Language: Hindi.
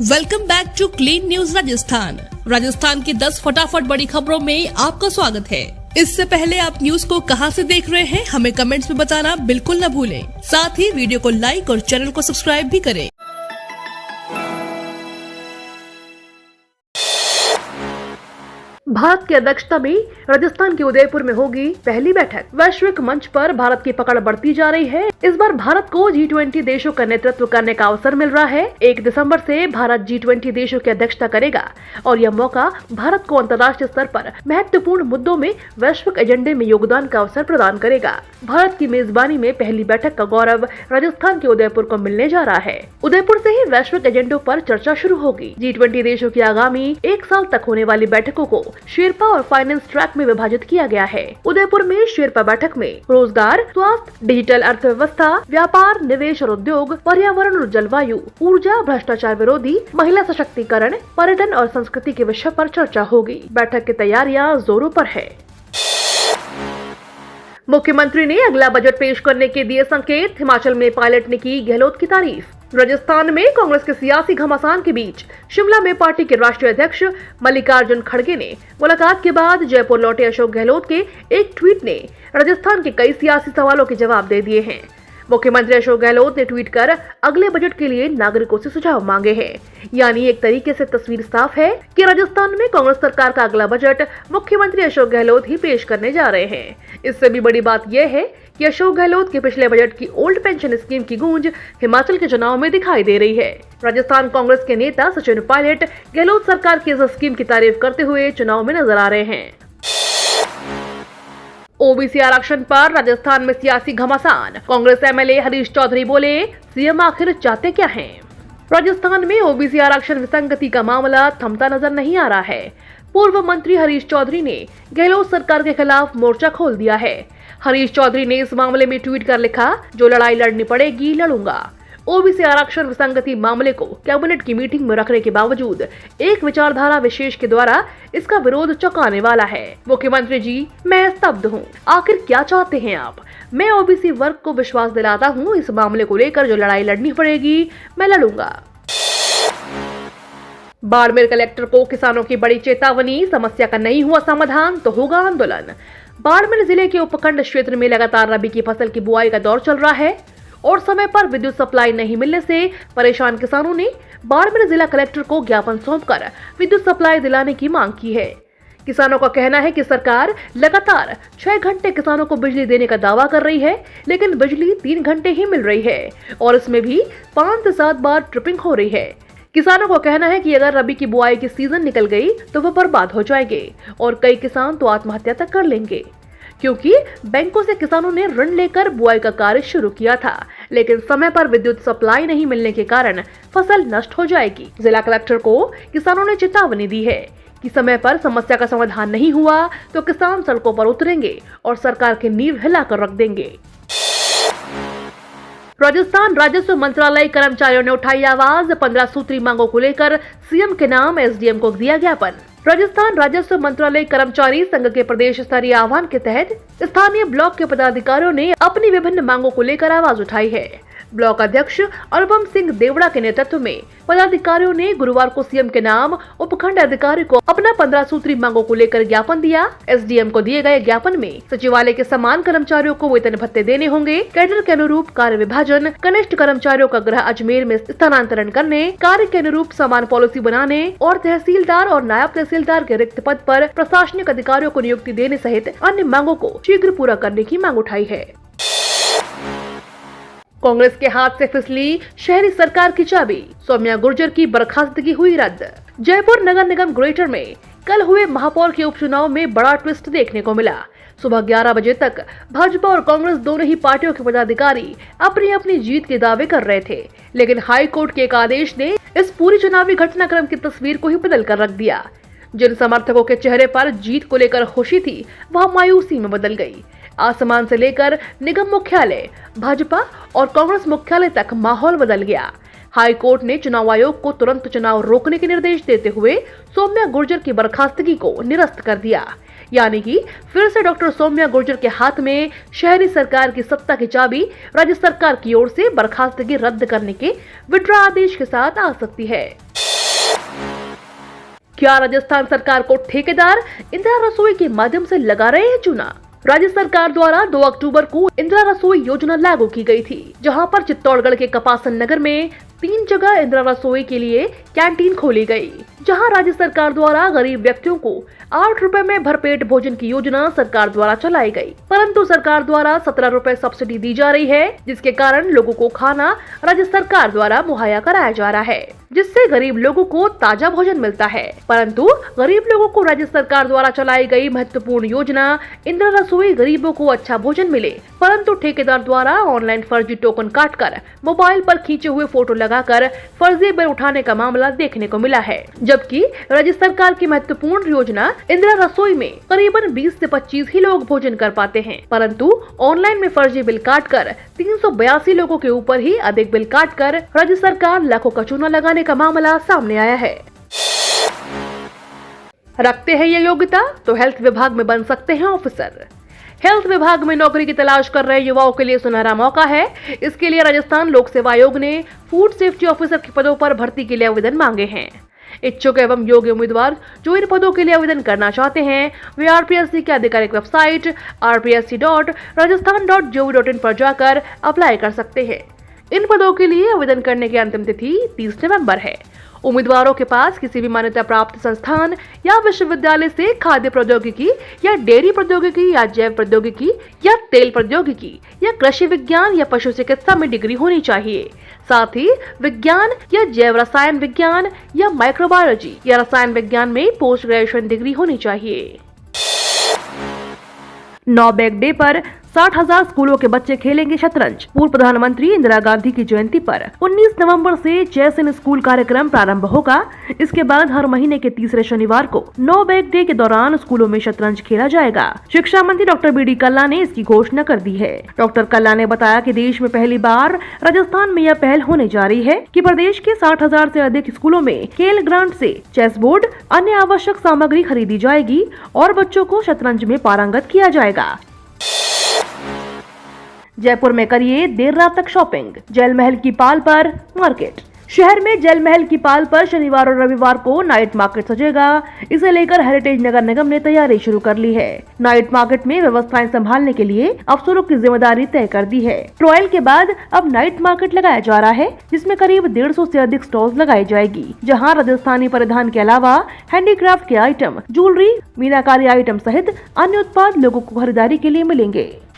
Welcome back to clean news Rajasthan की 10 फटाफट बड़ी खबरों में आपका स्वागत है। इससे पहले आप न्यूज को कहां से देख रहे हैं हमें कमेंट्स में बताना बिल्कुल न भूलें। साथ ही वीडियो को लाइक और चैनल को सब्सक्राइब भी करें। भारत की अध्यक्षता में राजस्थान के उदयपुर में होगी पहली बैठक। वैश्विक मंच पर भारत की पकड़ बढ़ती जा रही है। इस बार भारत को G20 देशों का नेतृत्व करने का अवसर मिल रहा है। 1 दिसंबर से भारत G20 देशों की अध्यक्षता करेगा और यह मौका भारत को अंतर्राष्ट्रीय स्तर पर महत्वपूर्ण मुद्दों में वैश्विक एजेंडे में योगदान का अवसर प्रदान करेगा। भारत की मेजबानी में पहली बैठक का गौरव राजस्थान के उदयपुर को मिलने जा रहा है। उदयपुर से ही वैश्विक एजेंडों पर चर्चा शुरू होगी। G20 देशों की आगामी 1 साल तक होने वाली बैठकों को शेरपा और फाइनेंस ट्रैक में विभाजित किया गया है। उदयपुर में शेरपा बैठक में रोजगार, स्वास्थ्य, डिजिटल अर्थव्यवस्था, व्यापार, निवेश और उद्योग, पर्यावरण और जलवायु, ऊर्जा, भ्रष्टाचार विरोधी, महिला सशक्तिकरण, पर्यटन और संस्कृति के विषय पर चर्चा होगी। बैठक की तैयारियां जोरों पर है। मुख्यमंत्री ने अगला बजट पेश करने के दिए संकेत। हिमाचल में पायलट ने की गहलोत की तारीफ। राजस्थान में कांग्रेस के सियासी घमासान के बीच शिमला में पार्टी के राष्ट्रीय अध्यक्ष मल्लिकार्जुन खड़गे ने मुलाकात के बाद जयपुर लौटे अशोक गहलोत के एक ट्वीट ने राजस्थान के कई सियासी सवालों के जवाब दे दिए हैं। मुख्यमंत्री अशोक गहलोत ने ट्वीट कर अगले बजट के लिए नागरिकों से सुझाव मांगे हैं। यानी एक तरीके से तस्वीर साफ है कि राजस्थान में कांग्रेस सरकार का अगला बजट मुख्यमंत्री अशोक गहलोत ही पेश करने जा रहे हैं। इससे भी बड़ी बात यह है कि अशोक गहलोत के पिछले बजट की ओल्ड पेंशन स्कीम की गूंज हिमाचल के चुनाव में दिखाई दे रही है। राजस्थान कांग्रेस के नेता सचिन पायलट गहलोत सरकार की इस स्कीम की तारीफ करते हुए चुनाव में नजर आ रहे हैं। ओबीसी आरक्षण पर राजस्थान में सियासी घमासान। कांग्रेस एमएलए हरीश चौधरी बोले, सीएम आखिर चाहते क्या हैं? राजस्थान में ओबीसी आरक्षण विसंगति का मामला थमता नजर नहीं आ रहा है। पूर्व मंत्री हरीश चौधरी ने गहलोत सरकार के खिलाफ मोर्चा खोल दिया है। हरीश चौधरी ने इस मामले में ट्वीट कर लिखा, जो लड़ाई लड़नी पड़ेगी लड़ूंगा। ओबीसी आरक्षण विसंगति मामले को कैबिनेट की मीटिंग में रखने के बावजूद एक विचारधारा विशेष के द्वारा इसका विरोध चौंकाने वाला है। मुख्यमंत्री जी, मैं स्तब्ध हूँ। आखिर क्या चाहते हैं आप? मैं ओबीसी वर्ग को विश्वास दिलाता हूँ, इस मामले को लेकर जो लड़ाई लड़नी पड़ेगी मैं लड़ूंगा। बाड़मेर कलेक्टर को किसानों की बड़ी चेतावनी। समस्या का नहीं हुआ समाधान तो होगा आंदोलन। बाड़मेर जिले के उपखंड क्षेत्र में लगातार रबी की फसल की बुआई का दौर चल रहा है और समय पर विद्युत सप्लाई नहीं मिलने से परेशान किसानों ने बाड़मेर जिला कलेक्टर को ज्ञापन सौंपकर विद्युत सप्लाई दिलाने की मांग की है। किसानों का कहना है कि सरकार लगातार 6 घंटे किसानों को बिजली देने का दावा कर रही है, लेकिन बिजली 3 घंटे ही मिल रही है और इसमें भी 5 से 7 बार ट्रिपिंग हो रही है। किसानों का कहना है कि अगर रबी की बुआई की सीजन निकल गई तो वह बर्बाद हो जाएंगे और कई किसान तो आत्महत्या तक कर लेंगे, क्योंकि बैंकों से किसानों ने ऋण लेकर बुआई का कार्य शुरू किया था, लेकिन समय पर विद्युत सप्लाई नहीं मिलने के कारण फसल नष्ट हो जाएगी। जिला कलेक्टर को किसानों ने चेतावनी दी है कि समय पर समस्या का समाधान नहीं हुआ तो किसान सड़कों पर उतरेंगे और सरकार की नींव हिलाकर रख देंगे। राजस्थान राजस्व मंत्रालय कर्मचारियों ने उठाई आवाज। 15 सूत्री मांगों को लेकर सीएम के नाम एसडीएम को दिया ज्ञापन। राजस्थान राजस्व मंत्रालय कर्मचारी संघ के प्रदेश स्तरीय आह्वान के तहत स्थानीय ब्लॉक के पदाधिकारियों ने अपनी विभिन्न मांगों को लेकर आवाज उठाई है। ब्लॉक अध्यक्ष अनुपम सिंह देवड़ा के नेतृत्व में पदाधिकारियों ने गुरुवार को सीएम के नाम उपखंड अधिकारी को अपना 15 सूत्री मांगों को लेकर ज्ञापन दिया। एसडीएम को दिए गए ज्ञापन में सचिवालय के समान कर्मचारियों को वेतन भत्ते देने होंगे, कैडर के अनुरूप कार्य विभाजन, कनिष्ठ कर्मचारियों का गृह अजमेर में स्थानांतरण करने, कार्य के अनुरूप समान पॉलिसी बनाने और तहसीलदार और नायब तहसीलदार के रिक्त पद पर प्रशासनिक अधिकारियों को नियुक्ति देने सहित अन्य मांगों को शीघ्र पूरा करने की मांग उठाई है। कांग्रेस के हाथ से फिसली शहरी सरकार की चाबी। सौम्या गुर्जर की बर्खास्तगी हुई रद्द। जयपुर नगर निगम ग्रेटर में कल हुए महापौर के उपचुनाव में बड़ा ट्विस्ट देखने को मिला। सुबह 11 बजे तक भाजपा और कांग्रेस दोनों ही पार्टियों के पदाधिकारी अपनी अपनी जीत के दावे कर रहे थे, लेकिन हाई कोर्ट के एक आदेश ने इस पूरी चुनावी घटनाक्रम की तस्वीर को ही बदल कर रख दिया। जिन समर्थकों के चेहरे पर जीत को लेकर खुशी थी, वह मायूसी में बदल गई। आसमान से लेकर निगम मुख्यालय, भाजपा और कांग्रेस मुख्यालय तक माहौल बदल गया। हाई कोर्ट ने चुनाव आयोग को तुरंत चुनाव रोकने के निर्देश देते हुए सौम्या गुर्जर की बर्खास्तगी को निरस्त कर दिया। यानी कि फिर से डॉक्टर सौम्या गुर्जर के हाथ में शहरी सरकार की सत्ता की चाबी राज्य सरकार की ओर से बर्खास्तगी रद्द करने के विड्रॉ आदेश के साथ आ सकती है। क्या राजस्थान सरकार को ठेकेदार इंदिरा रसोई के माध्यम से लगा रहे हैं चूना? राज्य सरकार द्वारा 2 अक्टूबर को इंदिरा रसोई योजना लागू की गई थी, जहां पर चित्तौड़गढ़ के कपासन नगर में 3 जगह इंदिरा रसोई के लिए कैंटीन खोली गई, जहां राज्य सरकार द्वारा गरीब व्यक्तियों को 8 रुपए में भरपेट भोजन की योजना सरकार द्वारा चलाई गई। परंतु सरकार द्वारा 17 रुपए सब्सिडी दी जा रही है, जिसके कारण लोगों को खाना राज्य सरकार द्वारा मुहैया कराया जा रहा है, जिससे गरीब लोगों को ताजा भोजन मिलता है। परंतु गरीब लोगों को राज्य सरकार द्वारा चलाई गई महत्वपूर्ण योजना इंदिरा रसोई गरीबों को अच्छा भोजन मिले, परंतु ठेकेदार द्वारा ऑनलाइन फर्जी टोकन काटकर मोबाइल पर खींचे हुए फोटो लगाकर फर्जी बिल उठाने का मामला देखने को मिला है। जबकि राज्य सरकार की महत्वपूर्ण योजना इंदिरा रसोई में करीबन 20 से 25 ही लोग भोजन कर पाते हैं, परंतु ऑनलाइन में फर्जी बिल काटकर 382 लोगों के ऊपर ही अधिक बिल काटकर राज्य सरकार लाखों का चूना लगाने का मामला सामने आया है। रखते हैं ये योग्यता तो हेल्थ विभाग में बन सकते हैं ऑफिसर। हेल्थ विभाग में नौकरी की तलाश कर रहे युवाओं के लिए सुनहरा मौका है। इसके लिए राजस्थान लोक सेवा आयोग ने फूड सेफ्टी ऑफिसर के पदों पर भर्ती के लिए आवेदन मांगे हैं। इच्छुक एवं योग्य उम्मीदवार जो इन पदों के लिए आवेदन करना चाहते हैं, वे आरपीएससी की आधिकारिक वेबसाइट rpsc.rajasthan.gov.in पर जाकर अप्लाई कर सकते हैं। इन पदों के लिए आवेदन करने की अंतिम तिथि 30 नवंबर है। उम्मीदवारों के पास किसी भी मान्यता प्राप्त संस्थान या विश्वविद्यालय से खाद्य प्रौद्योगिकी या डेयरी प्रौद्योगिकी या जैव प्रौद्योगिकी या तेल प्रौद्योगिकी या कृषि विज्ञान या पशु चिकित्सा में डिग्री होनी चाहिए। साथ ही विज्ञान या जैव रसायन विज्ञान या माइक्रोबायोलॉजी या रसायन विज्ञान में पोस्ट ग्रेजुएशन डिग्री होनी चाहिए। नो बैग डे पर 60,000 स्कूलों के बच्चे खेलेंगे शतरंज। पूर्व प्रधानमंत्री इंदिरा गांधी की जयंती पर 19 नवंबर से चेस इन स्कूल कार्यक्रम प्रारंभ होगा। इसके बाद हर महीने के तीसरे शनिवार को नो बैग डे के दौरान स्कूलों में शतरंज खेला जाएगा। शिक्षा मंत्री डॉक्टर बी डी कल्ला ने इसकी घोषणा कर दी है। डॉक्टर कल्ला ने बताया कि देश में पहली बार राजस्थान में यह पहल होने जा रही है कि प्रदेश के 60,000 से अधिक स्कूलों में खेल ग्रांट से चेस बोर्ड, अन्य आवश्यक सामग्री खरीदी जाएगी और बच्चों को शतरंज में पारंगत किया जाएगा। जयपुर में करिए देर रात तक शॉपिंग। जल महल की पाल पर मार्केट। शहर में जल महल की पाल पर शनिवार और रविवार को नाइट मार्केट सजेगा। इसे लेकर हेरिटेज नगर निगम ने तैयारी शुरू कर ली है। नाइट मार्केट में व्यवस्थाएं संभालने के लिए अफसरों की जिम्मेदारी तय कर दी है। ट्रायल के बाद अब नाइट मार्केट लगाया जा रहा है, जिसमें करीब 150 से अधिक स्टॉल्स लगाई जाएगी, जहां राजस्थानी परिधान के अलावा हैंडीक्राफ्ट के आइटम, ज्वेलरी, मीनाकारी आइटम सहित अन्य उत्पाद लोगों को खरीदारी के लिए मिलेंगे।